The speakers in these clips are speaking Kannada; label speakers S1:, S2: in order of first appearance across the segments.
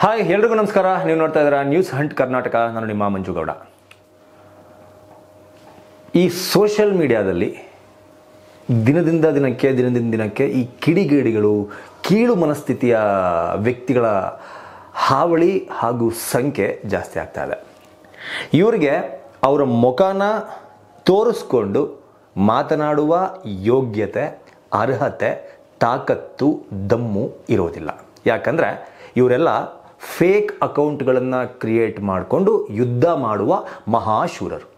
S1: ಹಾಯ್ ಎಲ್ರಿಗೂ ನಮಸ್ಕಾರ. ನೀವು ನೋಡ್ತಾ ಇದ್ದೀರಾ ನ್ಯೂಸ್ ಹಂಟ್ ಕರ್ನಾಟಕ. ನಾನು ನಿಮ್ಮ ಮಂಜುಗೌಡ. ಈ ಸೋಷಿಯಲ್ ಮೀಡಿಯಾದಲ್ಲಿ ದಿನದಿಂದ ದಿನಕ್ಕೆ ಈ ಕಿಡಿಗೇಡಿಗಳು, ಕೀಳು ಮನಸ್ಥಿತಿಯ ವ್ಯಕ್ತಿಗಳ ಹಾವಳಿ ಹಾಗೂ ಸಂಖ್ಯೆ ಜಾಸ್ತಿ ಆಗ್ತಾ ಇದೆ. ಇವರಿಗೆ ಅವರ ಮುಖನ ತೋರಿಸ್ಕೊಂಡು ಮಾತನಾಡುವ ಯೋಗ್ಯತೆ, ಅರ್ಹತೆ, ತಾಕತ್ತು, ದಮ್ಮು ಇರೋದಿಲ್ಲ. ಯಾಕಂದರೆ ಇವರೆಲ್ಲ ಫೇಕ್ ಅಕೌಂಟ್ಗಳನ್ನು ಕ್ರಿಯೇಟ್ ಮಾಡಿಕೊಂಡು ಯುದ್ಧ ಮಾಡುವ ಮಹಾಶೂರರು.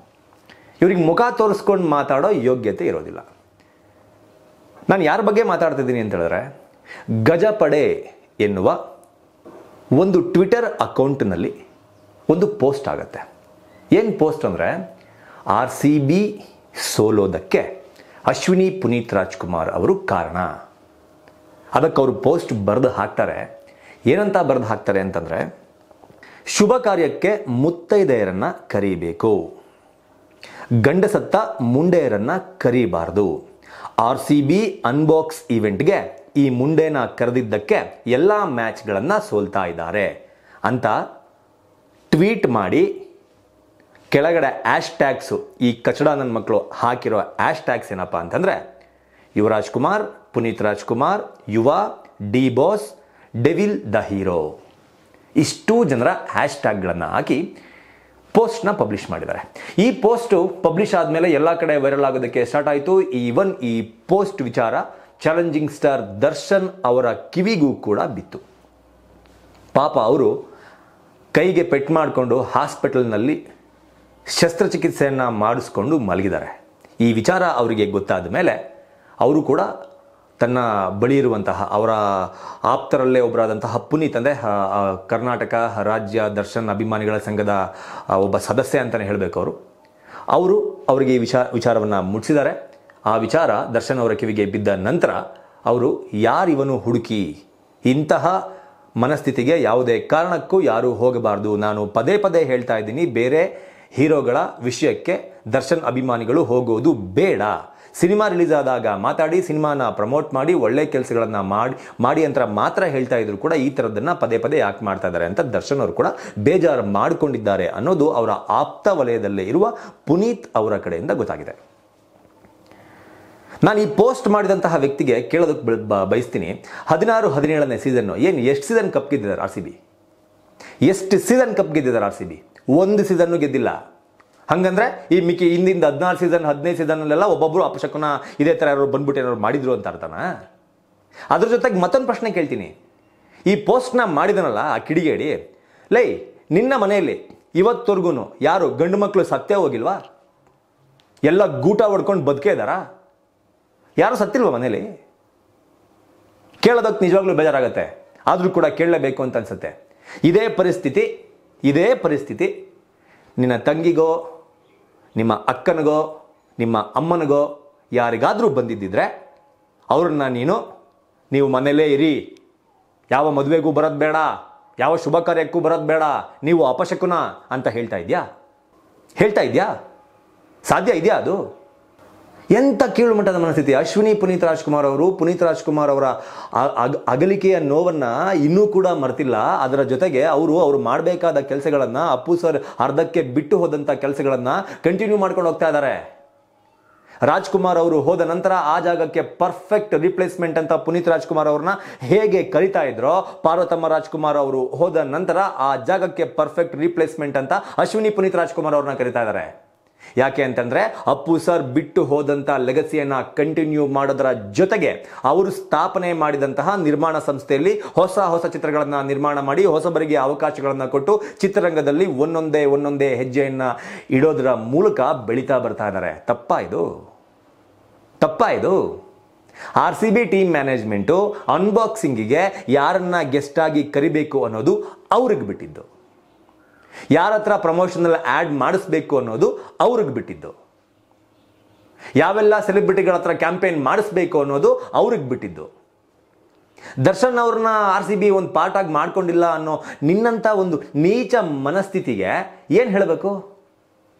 S1: ಇವ್ರಿಗೆ ಮುಖ ತೋರಿಸ್ಕೊಂಡು ಮಾತಾಡೋ ಯೋಗ್ಯತೆ ಇರೋದಿಲ್ಲ. ನಾನು ಯಾರ ಬಗ್ಗೆ ಮಾತಾಡ್ತಿದ್ದೀನಿ ಅಂತ ಹೇಳಿದ್ರೆ, ಗಜಪಡೆ ಎನ್ನುವ ಒಂದು ಟ್ವಿಟರ್ ಅಕೌಂಟ್ನಲ್ಲಿ ಒಂದು ಪೋಸ್ಟ್ ಆಗುತ್ತೆ. ಏನು ಪೋಸ್ಟ್ ಅಂದರೆ, RCB ಸೋಲೋದಕ್ಕೆ ಅಶ್ವಿನಿ ಪುನೀತ್ ರಾಜ್ಕುಮಾರ್ ಅವರು ಕಾರಣ. ಅದಕ್ಕೆ ಅವರು ಪೋಸ್ಟ್ ಬರೆದು ಹಾಕ್ತಾರೆ. ಏನಂತ ಬರೆದು ಹಾಕ್ತಾರೆ ಅಂತಂದರೆ, ಶುಭ ಕಾರ್ಯಕ್ಕೆ ಮುತ್ತೈದೆಯರನ್ನು ಕರೀಬೇಕು, ಗಂಡಸತ್ತ ಮುಂಡೆಯರನ್ನು ಕರೀಬಾರ್ದು. RCB ಅನ್ಬಾಕ್ಸ್ ಈವೆಂಟ್ಗೆ ಈ ಮುಂಡೆನ ಕರೆದಿದ್ದಕ್ಕೆ ಎಲ್ಲ ಮ್ಯಾಚ್ಗಳನ್ನು ಸೋಲ್ತಾ ಇದ್ದಾರೆ ಅಂತ ಟ್ವೀಟ್ ಮಾಡಿ ಕೆಳಗಡೆ ಹ್ಯಾಶ್ಟ್ಯಾಗ್ಸು, ಈ ಕಚಡ ನನ್ನ ಮಕ್ಕಳು ಹಾಕಿರೋ ಹ್ಯಾಶ್ಟ್ಯಾಗ್ಸ್ ಏನಪ್ಪ ಅಂತಂದರೆ, ಯುವರಾಜ್ ಕುಮಾರ್, ಪುನೀತ್ ರಾಜ್ಕುಮಾರ್, ಯುವ, D boss, devil the hero, ಇಷ್ಟೂ ಜನರ ಹ್ಯಾಶ್ಟ್ಯಾಗ್ಗಳನ್ನು ಹಾಕಿ ಪೋಸ್ಟ್ನ ಪಬ್ಲಿಷ್ ಮಾಡಿದ್ದಾರೆ. ಈ ಪೋಸ್ಟು ಪಬ್ಲಿಷ್ ಆದಮೇಲೆ ಎಲ್ಲ ಕಡೆ ವೈರಲ್ ಆಗೋದಕ್ಕೆ ಸ್ಟಾರ್ಟ್ ಆಯಿತು. ಈವನ್ ಈ ಪೋಸ್ಟ್ ವಿಚಾರ ಚಾಲೆಂಜಿಂಗ್ ಸ್ಟಾರ್ ದರ್ಶನ್ ಅವರ ಕಿವಿಗೂ ಕೂಡ ಬಿತ್ತು. ಪಾಪ ಅವರು ಕೈಗೆ ಪೆಟ್ಟು ಮಾಡಿಕೊಂಡು ಹಾಸ್ಪಿಟಲ್ನಲ್ಲಿ ಶಸ್ತ್ರಚಿಕಿತ್ಸೆಯನ್ನು ಮಾಡಿಸ್ಕೊಂಡು ಮಲಗಿದ್ದಾರೆ. ಈ ವಿಚಾರ ಅವರಿಗೆ ಗೊತ್ತಾದ ಮೇಲೆ ಅವರು ಕೂಡ ತನ್ನ ಬಳಿ ಇರುವಂತಹ ಅವರ ಆಪ್ತರಲ್ಲೇ ಒಬ್ಬರಾದಂತಹ ಪುನೀತ್, ಅಂದರೆ ಕರ್ನಾಟಕ ರಾಜ್ಯ ದರ್ಶನ್ ಅಭಿಮಾನಿಗಳ ಸಂಘದ ಒಬ್ಬ ಸದಸ್ಯ ಅಂತಲೇ ಹೇಳಬೇಕು, ಅವರಿಗೆ ಈ ವಿಚಾರವನ್ನು ಮುಟ್ಟಿಸಿದ್ದಾರೆ. ಆ ವಿಚಾರ ದರ್ಶನ್ ಅವರ ಕಿವಿಗೆ ಬಿದ್ದ ನಂತರ ಅವರು ಯಾರಿವನು ಹುಡುಕಿ, ಇಂತಹ ಮನಸ್ಥಿತಿಗೆ ಯಾವುದೇ ಕಾರಣಕ್ಕೂ ಯಾರೂ ಹೋಗಬಾರ್ದು, ನಾನು ಪದೇ ಪದೇ ಹೇಳ್ತಾ ಇದ್ದೀನಿ, ಬೇರೆ ಹೀರೋಗಳ ವಿಷಯಕ್ಕೆ ದರ್ಶನ್ ಅಭಿಮಾನಿಗಳು ಹೋಗೋದು ಬೇಡ. ಸಿನಿಮಾ ರಿಲೀಸ್ ಆದಾಗ ಮಾತಾಡಿ, ಸಿನಿಮಾನ ಪ್ರಮೋಟ್ ಮಾಡಿ, ಒಳ್ಳೆ ಕೆಲಸಗಳನ್ನು ಮಾಡಿ ಅಂತ ಮಾತ್ರ ಹೇಳ್ತಾ ಇದ್ರು ಕೂಡ ಈ ಥರದ್ದನ್ನು ಪದೇ ಪದೇ ಯಾಕೆ ಮಾಡ್ತಾ ಇದ್ದಾರೆ ಅಂತ ದರ್ಶನ್ ಅವರು ಕೂಡ ಬೇಜಾರು ಮಾಡಿಕೊಂಡಿದ್ದಾರೆ ಅನ್ನೋದು ಅವರ ಆಪ್ತ ವಲಯದಲ್ಲೇ ಇರುವ ಪುನೀತ್ ಅವರ ಕಡೆಯಿಂದ ಗೊತ್ತಾಗಿದೆ. ನಾನು ಈ ಪೋಸ್ಟ್ ಮಾಡಿದಂತಹ ವ್ಯಕ್ತಿಗೆ ಕೇಳೋದಕ್ಕೆ ಬಯಸ್ತೀನಿ, 16-17ನೇ ಸೀಸನ್ನು ಎಷ್ಟು ಸೀಸನ್ ಕಪ್ ಗೆದ್ದಿದ್ದಾರೆ RCB? ಎಷ್ಟು ಸೀಸನ್ ಕಪ್ ಗೆದ್ದಿದ್ದಾರೆ RCB? ಒಂದು ಸೀಸನ್ನು ಗೆದ್ದಿಲ್ಲ. ಹಂಗಂದ್ರೆ ಈ ಮಿಕ್ಕಿ ಹಿಂದಿಂದ 14 ಸೀಸನ್ 15 ಸೀಸನ್ನಲ್ಲೆಲ್ಲ ಒಬ್ಬೊಬ್ಬರು ಅಪಶಕುನ ಇದೇ ಥರ ಯಾರು ಬಂದ್ಬಿಟ್ಟು ಏನಾದ್ರು ಮಾಡಿದ್ರು ಅಂತ ಅರ್ಥನ? ಅದ್ರ ಜೊತೆಗೆ ಮತ್ತೊಂದು ಪ್ರಶ್ನೆ ಕೇಳ್ತೀನಿ. ಈ ಪೋಸ್ಟ್ನ ಮಾಡಿದನಲ್ಲ ಆ ಕಿಡಿಗೇಡಿ, ಲೈ, ನಿನ್ನ ಮನೆಯಲ್ಲಿ ಇವತ್ತವರೆಗೂ ಯಾರು ಗಂಡು ಮಕ್ಕಳು ಸತ್ತೇ ಹೋಗಿಲ್ವಾ? ಎಲ್ಲ ಗೂಟ ಹೊಡ್ಕೊಂಡು ಬದುಕೇ ಇದ್ದಾರಾ? ಯಾರು ಸತ್ತಿಲ್ವಾ ಮನೇಲಿ? ಕೇಳೋದಕ್ಕೆ ನಿಜವಾಗ್ಲೂ ಬೇಜಾರಾಗತ್ತೆ, ಆದರೂ ಕೂಡ ಕೇಳಲೇಬೇಕು ಅಂತ ಅನ್ಸುತ್ತೆ. ಇದೇ ಪರಿಸ್ಥಿತಿ ನಿನ್ನ ತಂಗಿಗೋ, ನಿಮ್ಮ ಅಕ್ಕನಿಗೋ, ನಿಮ್ಮ ಅಮ್ಮನಿಗೋ ಯಾರಿಗಾದರೂ ಬಂದಿದ್ದಿದ್ರೆ ಅವ್ರನ್ನ ನೀವು ಮನೇಲೇ ಇರಿ, ಯಾವ ಮದುವೆಗೂ ಬರೋದು ಬೇಡ, ಯಾವ ಶುಭ ಕಾರ್ಯಕ್ಕೂ ಬರೋದು ಬೇಡ, ನೀವು ಅಪಶಕುನ ಅಂತ ಹೇಳ್ತಾ ಇದೆಯಾ? ಸಾಧ್ಯ ಇದೆಯಾ ಅದು? ಎಂಥ ಕೀಳು ಮಟ್ಟದ ಮನಸ್ಥಿತಿ. ಅಶ್ವಿನಿ ಪುನೀತ್ ರಾಜ್ಕುಮಾರ್ ಅವರ ಅಗಲಿಕೆಯ ನೋವನ್ನು ಇನ್ನೂ ಕೂಡ ಮರ್ತಿಲ್ಲ. ಅದರ ಜೊತೆಗೆ ಅವರು ಮಾಡಬೇಕಾದ ಕೆಲಸಗಳನ್ನು, ಅಪ್ಪು ಸರ್ ಅರ್ಧಕ್ಕೆ ಬಿಟ್ಟು ಹೋದಂಥ ಕೆಲಸಗಳನ್ನು ಕಂಟಿನ್ಯೂ ಮಾಡ್ಕೊಂಡು ಹೋಗ್ತಾ ಇದ್ದಾರೆ. ರಾಜ್ಕುಮಾರ್ ಅವರು ಹೋದ ನಂತರ ಆ ಜಾಗಕ್ಕೆ ಪರ್ಫೆಕ್ಟ್ ರಿಪ್ಲೇಸ್ಮೆಂಟ್ ಅಂತ ಪುನೀತ್ ರಾಜ್ಕುಮಾರ್ ಅವ್ರನ್ನ ಹೇಗೆ ಕರಿತಾ ಇದ್ರೋ, ಪಾರ್ವತಮ್ಮ ರಾಜ್ಕುಮಾರ್ ಅವರು ಹೋದ ನಂತರ ಆ ಜಾಗಕ್ಕೆ ಪರ್ಫೆಕ್ಟ್ ರಿಪ್ಲೇಸ್ಮೆಂಟ್ ಅಂತ ಅಶ್ವಿನಿ ಪುನೀತ್ ರಾಜ್ಕುಮಾರ್ ಅವ್ರನ್ನ ಕರಿತಾ ಇದ್ದಾರೆ. ಯಾಕೆ ಅಂತಂದ್ರೆ, ಅಪ್ಪು ಸರ್ ಬಿಟ್ಟು ಹೋದಂಥ ಲೆಗಸಿಯನ್ನು ಕಂಟಿನ್ಯೂ ಮಾಡೋದರ ಜೊತೆಗೆ ಅವರು ಸ್ಥಾಪನೆ ಮಾಡಿದಂತಹ ನಿರ್ಮಾಣ ಸಂಸ್ಥೆಯಲ್ಲಿ ಹೊಸ ಚಿತ್ರಗಳನ್ನು ನಿರ್ಮಾಣ ಮಾಡಿ ಹೊಸಬರಿಗೆ ಅವಕಾಶಗಳನ್ನು ಕೊಟ್ಟು ಚಿತ್ರರಂಗದಲ್ಲಿ ಒಂದೊಂದೇ ಹೆಜ್ಜೆಯನ್ನು ಇಡೋದರ ಮೂಲಕ ಬೆಳೀತಾ ಬರ್ತಾ ಇದ್ದಾರೆ. ತಪ್ಪಾ ಇದು? RCB ಟೀಮ್ ಮ್ಯಾನೇಜ್ಮೆಂಟು ಅನ್ಬಾಕ್ಸಿಂಗಿಗೆ ಯಾರನ್ನ ಗೆಸ್ಟ್ ಆಗಿ ಕರಿಬೇಕು ಅನ್ನೋದು ಅವ್ರಿಗೆ ಬಿಟ್ಟಿದ್ದು, ಯಾರ ಹತ್ರ ಪ್ರಮೋಷನಲ್ ಆ್ಯಡ್ ಮಾಡಿಸ್ಬೇಕು ಅನ್ನೋದು ಅವ್ರಿಗೆ ಬಿಟ್ಟಿದ್ದು, ಯಾವೆಲ್ಲ ಸೆಲೆಬ್ರಿಟಿಗಳ ಹತ್ರ ಕ್ಯಾಂಪೇನ್ ಮಾಡಿಸ್ಬೇಕು ಅನ್ನೋದು ಅವ್ರಿಗೆ ಬಿಟ್ಟಿದ್ದು. ದರ್ಶನ್ ಅವ್ರನ್ನ RCB ಒಂದು ಪಾರ್ಟ್ ಆಗಿ ಮಾಡ್ಕೊಂಡಿಲ್ಲ ಅನ್ನೋ ನಿನ್ನಂಥ ಒಂದು ನೀಚ ಮನಸ್ಥಿತಿಗೆ ಏನು ಹೇಳಬೇಕು?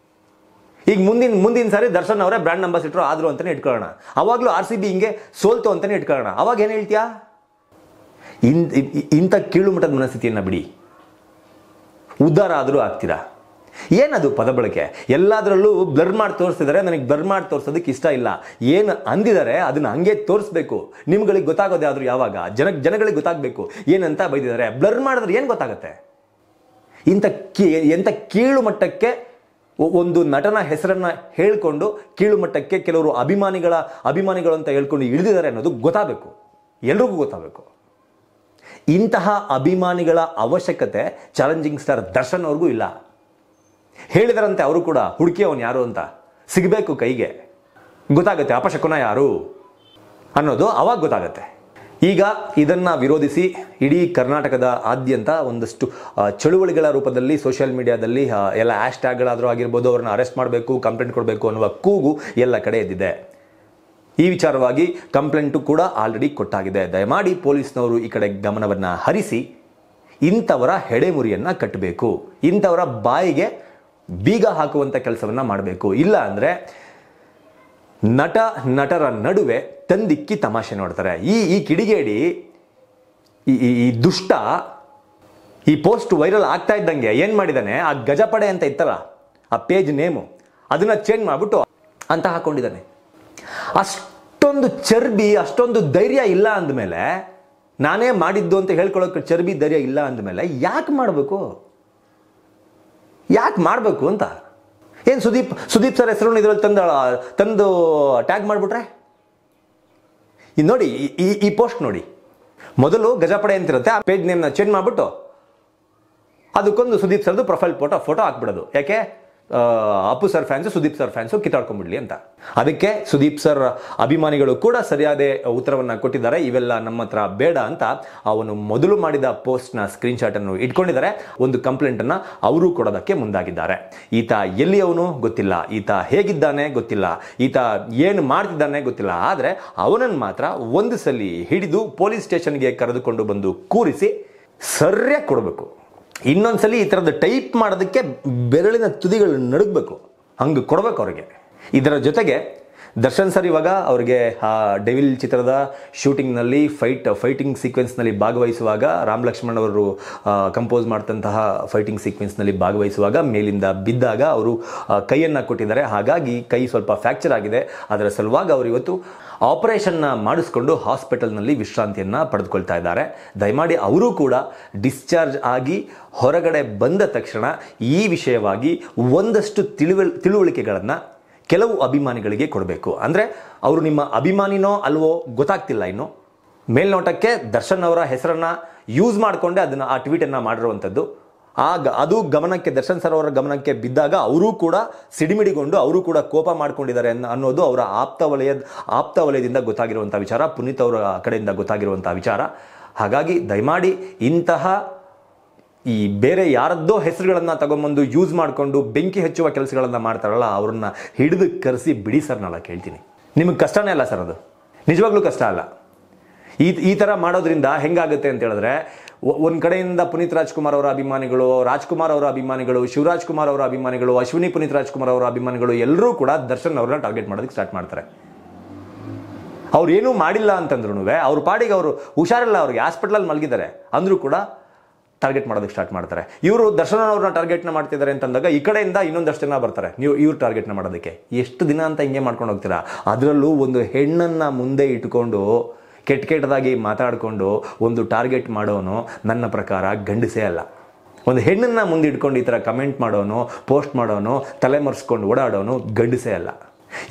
S1: ಈಗ ಮುಂದಿನ ಸಾರಿ ದರ್ಶನ್ ಅವರೇ ಬ್ರ್ಯಾಂಡ್ ಅಂಬಾಸಿಡರ್ ಆದ್ರು ಅಂತಾನೆ ಇಟ್ಕೊಳ್ಳೋಣ, ಅವಾಗಲೂ RCB ಹಿಂಗೆ ಸೋಲ್ತು ಅಂತಾನೆ ಇಟ್ಕೊಳ್ಳೋಣ, ಅವಾಗ ಏನು ಹೇಳ್ತೀಯಾ? ಇಂಥ ಕೀಳು ಮಟ್ಟದ ಮನಸ್ಥಿತಿಯನ್ನು ಬಿಡಿ. ಉದ್ಧಾರ ಆದರೂ ಆಗ್ತೀರಾ? ಏನದು ಪದ ಬಳಕೆ? ಎಲ್ಲದರಲ್ಲೂ ಬ್ಲರ್ ಮಾಡಿ ತೋರಿಸ್ತಿದ್ದಾರೆ. ನನಗೆ ಬ್ಲರ್ ಮಾಡಿ ತೋರಿಸೋದಕ್ಕೆ ಇಷ್ಟ ಇಲ್ಲ. ಏನು ಅಂದಿದ್ದಾರೆ ಅದನ್ನ ಹಂಗೆ ತೋರಿಸ್ಬೇಕು. ನಿಮ್ಗಳಿಗೆ ಗೊತ್ತಾಗೋದೇ ಆದರೂ ಯಾವಾಗ? ಜನಗಳಿಗೆ ಗೊತ್ತಾಗಬೇಕು ಏನಂತ ಬೈದಿದ್ದಾರೆ. ಬ್ಲರ್ ಮಾಡಿದ್ರೆ ಏನು ಗೊತ್ತಾಗುತ್ತೆ? ಎಂಥ ಕೀಳು ಮಟ್ಟಕ್ಕೆ ಒಂದು ನಟನ ಹೆಸರನ್ನ ಹೇಳ್ಕೊಂಡು ಕೀಳು ಮಟ್ಟಕ್ಕೆ ಕೆಲವರು ಅಭಿಮಾನಿಗಳು ಅಂತ ಹೇಳ್ಕೊಂಡು ಇಳಿದಿದ್ದಾರೆ ಅನ್ನೋದು ಗೊತ್ತಾಗಬೇಕು, ಎಲ್ರಿಗೂ ಗೊತ್ತಾಗಬೇಕು. ಇಂತಹ ಅಭಿಮಾನಿಗಳ ಅವಶ್ಯಕತೆ ಚಾಲೆಂಜಿಂಗ್ ಸ್ಟಾರ್ ದರ್ಶನ್ ಅವ್ರಿಗೂ ಇಲ್ಲ. ಹೇಳಿದರಂತೆ ಅವರು ಕೂಡ ಹುಡುಕಿ ಅವನು ಯಾರು ಅಂತ ಸಿಗಬೇಕು, ಕೈಗೆ ಗೊತ್ತಾಗುತ್ತೆ ಅಪಶಕುನ ಯಾರು ಅನ್ನೋದು ಅವಾಗ ಗೊತ್ತಾಗತ್ತೆ. ಈಗ ಇದನ್ನ ವಿರೋಧಿಸಿ ಇಡೀ ಕರ್ನಾಟಕದ ಆದ್ಯಂತ ಒಂದಷ್ಟು ಚಳುವಳಿಗಳ ರೂಪದಲ್ಲಿ ಸೋಷಿಯಲ್ ಮೀಡಿಯಾದಲ್ಲಿ ಎಲ್ಲ ಹ್ಯಾಶ್ ಟ್ಯಾಗ್ಗಳಾದರೂ ಆಗಿರ್ಬೋದು, ಅವ್ರನ್ನ ಅರೆಸ್ಟ್ ಮಾಡಬೇಕು, ಕಂಪ್ಲೇಂಟ್ ಕೊಡಬೇಕು ಅನ್ನುವ ಕೂಗು ಎಲ್ಲ ಕಡೆ ಎದ್ದಿದೆ. ಈ ವಿಚಾರವಾಗಿ ಕಂಪ್ಲೇಂಟು ಕೂಡ ಆಲ್ರೆಡಿ ಕೊಟ್ಟಾಗಿದೆ. ದಯಮಾಡಿ ಪೊಲೀಸ್ನವರು ಈ ಕಡೆ ಗಮನವನ್ನು ಹರಿಸಿ ಇಂಥವರ ಹೆಡೆಮುರಿಯನ್ನ ಕಟ್ಟಬೇಕು, ಇಂಥವರ ಬಾಯಿಗೆ ಬೀಗ ಹಾಕುವಂಥ ಕೆಲಸವನ್ನ ಮಾಡಬೇಕು. ಇಲ್ಲ ಅಂದರೆ ನಟರ ನಡುವೆ ತಂದಿಕ್ಕಿ ತಮಾಷೆ ನೋಡ್ತಾರೆ. ಈ ಕಿಡಿಗೇಡಿ, ಈ ದುಷ್ಟ ಈ ಪೋಸ್ಟ್ ವೈರಲ್ ಆಗ್ತಾ ಇದ್ದಂಗೆ ಏನು ಮಾಡಿದ್ದಾನೆ, ಆ ಗಜಪಡೆ ಅಂತ ಇತ್ತಲ್ಲ ಆ ಪೇಜ್ ನೇಮು, ಅದನ್ನ ಚೇಂಜ್ ಮಾಡಿಬಿಟ್ಟು ಅಂತ ಹಾಕೊಂಡಿದ್ದಾನೆ. ಅಷ್ಟೊಂದು ಚರ್ಬಿ, ಅಷ್ಟೊಂದು ಧೈರ್ಯ ಇಲ್ಲ ಅಂದಮೇಲೆ, ನಾನೇ ಮಾಡಿದ್ದು ಅಂತ ಹೇಳ್ಕೊಳ್ಳೋಕೆ ಚರ್ಬಿ ಧೈರ್ಯ ಇಲ್ಲ ಅಂದಮೇಲೆ ಯಾಕೆ ಮಾಡಬೇಕು ಅಂತ? ಏನು ಸುದೀಪ್ ಸರ್ ಹೆಸರು ಇದರಲ್ಲಿ ತಂದು ಟ್ಯಾಗ್ ಮಾಡಿಬಿಟ್ರೆ? ಇದು ನೋಡಿ, ಈ ಪೋಸ್ಟ್ ನೋಡಿ, ಮೊದಲು ಗಜಪಡೆ ಅಂತಿರುತ್ತೆ, ಆ ಪೇಜ್ ನೇಮ್ನ ಚೇಂಜ್ ಮಾಡಿಬಿಟ್ಟು ಅದಕ್ಕೊಂದು ಸುದೀಪ್ ಸರ್ದು ಪ್ರೊಫೈಲ್ ಫೋಟೋ ಹಾಕ್ಬಿಡೋದು. ಯಾಕೆ? Appu sir fans, Sudeep sir fans ಕಿತ್ತಾಡ್ಕೊಂಡ್ಬಿಡ್ಲಿ ಅಂತ. ಅದಕ್ಕೆ ಸುದೀಪ್ ಸರ್ ಅಭಿಮಾನಿಗಳು ಕೂಡ ಸರಿಯಾದ ಉತ್ತರವನ್ನು ಕೊಟ್ಟಿದ್ದಾರೆ. ಇವೆಲ್ಲ ನಮ್ಮ ಹತ್ರ ಬೇಡ ಅಂತ ಅವನು ಮೊದಲು ಮಾಡಿದ ಪೋಸ್ಟ್ನ ಸ್ಕ್ರೀನ್ಶಾಟ್ ಅನ್ನು ಇಟ್ಕೊಂಡಿದ್ದಾರೆ. ಒಂದು ಕಂಪ್ಲೇಂಟ್ ಅನ್ನ ಅವರು ಕೊಡೋದಕ್ಕೆ ಮುಂದಾಗಿದ್ದಾರೆ. ಈತ ಎಲ್ಲಿಯವನು ಗೊತ್ತಿಲ್ಲ, ಈತ ಹೇಗಿದ್ದಾನೆ ಗೊತ್ತಿಲ್ಲ, ಈತ ಏನು ಮಾಡ್ತಿದ್ದಾನೆ ಗೊತ್ತಿಲ್ಲ. ಆದರೆ ಅವನನ್ನು ಮಾತ್ರ ಒಂದು ಸಲ ಹಿಡಿದು ಪೊಲೀಸ್ ಸ್ಟೇಷನ್ಗೆ ಕರೆದುಕೊಂಡು ಬಂದು ಕೂರಿಸಿ ಸರಿಯಾಗಿ ಕೊಡಬೇಕು. ಇನ್ನೊಂದ್ಸಲಿ ಈ ಥರದ್ದು ಟೈಪ್ ಮಾಡೋದಕ್ಕೆ ಬೆರಳಿನ ತುದಿಗಳು ನಡುಗಬೇಕು, ಹಂಗೆ ಕೊಡಬೇಕು ಅವ್ರಿಗೆ. ಇದರ ಜೊತೆಗೆ ದರ್ಶನ್ ಸರ್ ಇವಾಗ ಅವ್ರಿಗೆ ಆ ಡೆವಿಲ್ ಚಿತ್ರದ ಶೂಟಿಂಗ್ನಲ್ಲಿ ಫೈಟಿಂಗ್ ಸೀಕ್ವೆನ್ಸ್ನಲ್ಲಿ ಭಾಗವಹಿಸುವಾಗ, ರಾಮ್ ಲಕ್ಷ್ಮಣ್ ಅವರು ಕಂಪೋಸ್ ಮಾಡ್ತಂತಹ ಫೈಟಿಂಗ್ ಸೀಕ್ವೆನ್ಸ್ನಲ್ಲಿ ಭಾಗವಹಿಸುವಾಗ ಮೇಲಿಂದ ಬಿದ್ದಾಗ ಅವರು ಕೈಯನ್ನು ಕೊಟ್ಟಿದ್ದಾರೆ. ಹಾಗಾಗಿ ಕೈ ಸ್ವಲ್ಪ ಫ್ರ್ಯಾಕ್ಚರ್ ಆಗಿದೆ. ಅದರ ಸಲುವಾಗಿ ಅವರು ಇವತ್ತು ಆಪರೇಷನ್ನ ಮಾಡಿಸ್ಕೊಂಡು ಹಾಸ್ಪಿಟಲ್ನಲ್ಲಿ ವಿಶ್ರಾಂತಿಯನ್ನು ಪಡೆದುಕೊಳ್ತಾ ಇದ್ದಾರೆ. ದಯಮಾಡಿ ಅವರು ಕೂಡ ಡಿಸ್ಚಾರ್ಜ್ ಆಗಿ ಹೊರಗಡೆ ಬಂದ ತಕ್ಷಣ ಈ ವಿಷಯವಾಗಿ ಒಂದಷ್ಟು ತಿಳುವಳಿಕೆಗಳನ್ನು ಕೆಲವು ಅಭಿಮಾನಿಗಳಿಗೆ ಕೊಡಬೇಕು. ಅಂದರೆ ಅವರು ನಿಮ್ಮ ಅಭಿಮಾನಿನೋ ಅಲ್ವೋ ಗೊತ್ತಾಗ್ತಿಲ್ಲ. ಇನ್ನು ಮೇಲ್ನೋಟಕ್ಕೆ ದರ್ಶನ್ ಅವರ ಹೆಸರನ್ನು ಯೂಸ್ ಮಾಡಿಕೊಂಡೆ ಅದನ್ನು ಆ ಟ್ವೀಟನ್ನು ಮಾಡಿರುವಂಥದ್ದು. ಅದು ದರ್ಶನ್ ಸರ್ ಅವರ ಗಮನಕ್ಕೆ ಬಿದ್ದಾಗ ಅವರು ಕೂಡ ಸಿಡಿಮಿಡಿಗೊಂಡು ಅವರು ಕೂಡ ಕೋಪ ಮಾಡ್ಕೊಂಡಿದ್ದಾರೆ ಅನ್ನೋದು ಅವರ ಆಪ್ತ ವಲಯದಿಂದ ಗೊತ್ತಾಗಿರುವಂಥ ವಿಚಾರ, ಪುನೀತ್ ಅವರ ಕಡೆಯಿಂದ ಗೊತ್ತಾಗಿರುವಂಥ ವಿಚಾರ. ಹಾಗಾಗಿ ದಯಮಾಡಿ ಇಂತಹ ಈ ಬೇರೆ ಯಾರದ್ದೋ ಹೆಸರುಗಳನ್ನು ತಗೊಂಬಂದು ಯೂಸ್ ಮಾಡಿಕೊಂಡು ಬೆಂಕಿ ಹಚ್ಚುವ ಕೆಲಸಗಳನ್ನು ಮಾಡ್ತಾರಲ್ಲ, ಅವ್ರನ್ನ ಹಿಡಿದು ಕರೆಸಿ ಬಿಡಿ ಸರ್. ನಾಳೆ ಕೇಳ್ತೀನಿ, ನಿಮಗೆ ಕಷ್ಟನೇ ಅಲ್ಲ ಸರ್, ಅದು ನಿಜವಾಗ್ಲೂ ಕಷ್ಟ ಅಲ್ಲ. ಈ ಥರ ಮಾಡೋದ್ರಿಂದ ಹೆಂಗಾಗುತ್ತೆ ಅಂತ ಹೇಳಿದ್ರೆ, ಒಂದು ಕಡೆಯಿಂದ ಪುನೀತ್ ರಾಜ್ಕುಮಾರ್ ಅವರ ಅಭಿಮಾನಿಗಳು, ರಾಜ್ಕುಮಾರ್ ಅವರ ಅಭಿಮಾನಿಗಳು, ಶಿವರಾಜ್ ಕುಮಾರ್ ಅವರ ಅಭಿಮಾನಿಗಳು, ಅಶ್ವಿನಿ ಪುನೀತ್ ರಾಜ್ಕುಮಾರ್ ಅವರ ಅಭಿಮಾನಿಗಳು ಎಲ್ಲರೂ ಕೂಡ ದರ್ಶನ್ ಅವ್ರನ್ನ ಟಾರ್ಗೆಟ್ ಮಾಡೋದಕ್ಕೆ ಸ್ಟಾರ್ಟ್ ಮಾಡ್ತಾರೆ. ಅವ್ರು ಏನೂ ಮಾಡಿಲ್ಲ ಅಂತಂದ್ರೂ ಅವ್ರ ಪಾಡಿಗೆ ಅವರು ಹುಷಾರಿಲ್ಲ, ಅವ್ರಿಗೆ ಹಾಸ್ಪಿಟಲಲ್ಲಿ ಮಲಗಿದ್ದಾರೆ ಅಂದರೂ ಕೂಡ ಟಾರ್ಗೆಟ್ ಮಾಡೋದಕ್ಕೆ ಸ್ಟಾರ್ಟ್ ಮಾಡ್ತಾರೆ. ಇವರು ದರ್ಶನ್ ಅವ್ರನ್ನ ಟಾರ್ಗೆಟ್ನ ಮಾಡ್ತಿದ್ದಾರೆ ಅಂತಂದಾಗ ಈ ಕಡೆಯಿಂದ ಇನ್ನೊಂದಷ್ಟು ಜನ ಬರ್ತಾರೆ ಇವ್ರು ಟಾರ್ಗೆಟ್ನ ಮಾಡೋದಕ್ಕೆ. ಎಷ್ಟು ದಿನ ಅಂತ ಹಿಂಗೆ ಮಾಡ್ಕೊಂಡು ಹೋಗ್ತೀರಾ? ಅದರಲ್ಲೂ ಒಂದು ಹೆಣ್ಣನ್ನು ಮುಂದೆ ಇಟ್ಕೊಂಡು ಕೆಟ್ಟದಾಗಿ ಮಾತಾಡಿಕೊಂಡು ಒಂದು ಟಾರ್ಗೆಟ್ ಮಾಡೋನು ನನ್ನ ಪ್ರಕಾರ ಗಂಡಸೇ ಅಲ್ಲ. ಒಂದು ಹೆಣ್ಣನ್ನು ಮುಂದೆ ಇಟ್ಕೊಂಡು ಈ ಥರ ಕಮೆಂಟ್ ಮಾಡೋನು, ಪೋಸ್ಟ್ ಮಾಡೋನು, ತಲೆ ಮರೆಸ್ಕೊಂಡು ಓಡಾಡೋನು ಗಂಡಸೇ ಅಲ್ಲ.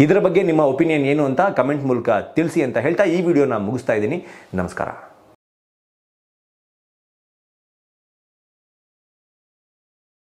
S1: ಇದರ ಬಗ್ಗೆ ನಿಮ್ಮ ಒಪಿನಿಯನ್ ಏನು ಅಂತ ಕಮೆಂಟ್ ಮೂಲಕ ತಿಳಿಸಿ ಅಂತ ಹೇಳ್ತಾ ಈ ವಿಡಿಯೋನ ಮುಗಿಸ್ತಾ ಇದ್ದೀನಿ. ನಮಸ್ಕಾರ.